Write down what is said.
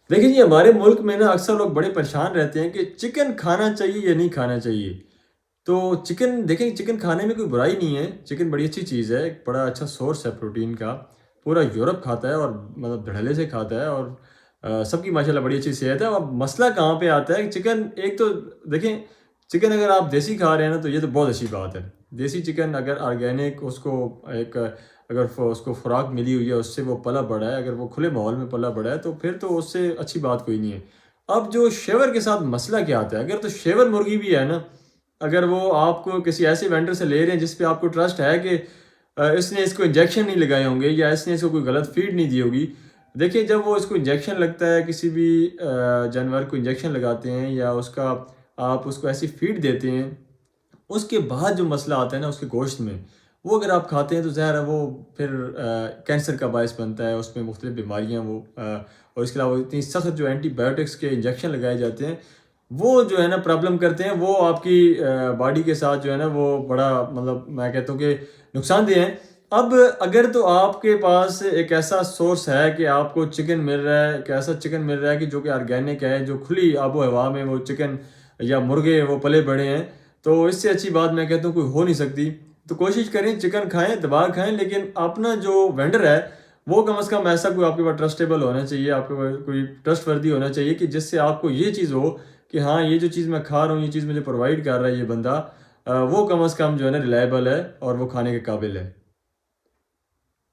دیکھیں جی، ہمارے ملک میں نا اکثر لوگ بڑے پریشان رہتے ہیں کہ چکن کھانا چاہیے یا نہیں کھانا چاہیے۔ تو چکن دیکھیں، چکن کھانے میں کوئی برائی نہیں ہے، چکن بڑی اچھی چیز ہے، ایک بڑا اچھا سورس ہے پروٹین کا۔ پورا یورپ کھاتا ہے اور مطلب دھڑلے سے کھاتا ہے، اور سب کی ماشاءاللہ بڑی اچھی صحت ہے۔ اب مسئلہ کہاں پہ آتا ہے؟ چکن ایک تو دیکھیں، چکن اگر آپ دیسی کھا رہے ہیں نا تو یہ تو بہت اچھی بات ہے۔ دیسی چکن اگر آرگینک اس کو ایک اگر اس کو خوراک ملی ہوئی ہے، اس سے وہ پلا بڑا ہے، اگر وہ کھلے ماحول میں پلا بڑا ہے تو پھر تو اس سے اچھی بات کوئی نہیں ہے۔ اب جو شیور کے ساتھ مسئلہ کیا آتا ہے، اگر تو شیور مرغی بھی ہے نا، اگر وہ آپ کو کسی ایسے وینڈر سے لے رہے ہیں جس پہ آپ کو ٹرسٹ ہے کہ اس نے اس کو انجیکشن نہیں لگائے ہوں گے یا اس نے اس کو کوئی غلط فیڈ نہیں دی ہوگی۔ دیکھیں، جب وہ اس کو انجیکشن لگتا ہے، کسی بھی جانور کو انجیکشن لگاتے ہیں یا اس کا آپ اس کو ایسی فیڈ دیتے ہیں، اس کے بعد جو مسئلہ آتا ہے نا اس کے گوشت میں، وہ اگر آپ کھاتے ہیں تو ظاہر ہے وہ پھر کینسر کا باعث بنتا ہے، اس میں مختلف بیماریاں اور اس کے علاوہ اتنی سخت جو اینٹی بایوٹکس کے انجیکشن لگائے جاتے ہیں، وہ جو ہے نا پرابلم کرتے ہیں، وہ آپ کی باڈی کے ساتھ جو ہے نا وہ بڑا مطلب میں کہتا ہوں کہ نقصان دہ ہیں۔ اب اگر تو آپ کے پاس ایک ایسا سورس ہے کہ آپ کو چکن مل رہا ہے، ایک ایسا چکن مل رہا ہے کہ جو کہ آرگینک ہے، جو کھلی آب و ہوا میں وہ چکن یا مرغے وہ پلے بڑے ہیں، تو اس سے اچھی بات میں کہتا ہوں کوئی ہو نہیں سکتی۔ تو کوشش کریں چکن کھائیں، دبا کھائیں، لیکن اپنا جو وینڈر ہے وہ کم از کم ایسا کوئی آپ کے پاس ٹرسٹیبل ہونا چاہیے، آپ کے پاس کوئی ٹرسٹ وردی ہونا چاہیے کہ جس سے آپ کو یہ چیز ہو کہ ہاں یہ جو چیز میں کھا رہا ہوں، یہ چیز مجھے پرووائڈ کر رہا ہے یہ بندہ، وہ کم از کم جو ہے نا ریلائبل ہے اور وہ کھانے کے قابل ہے۔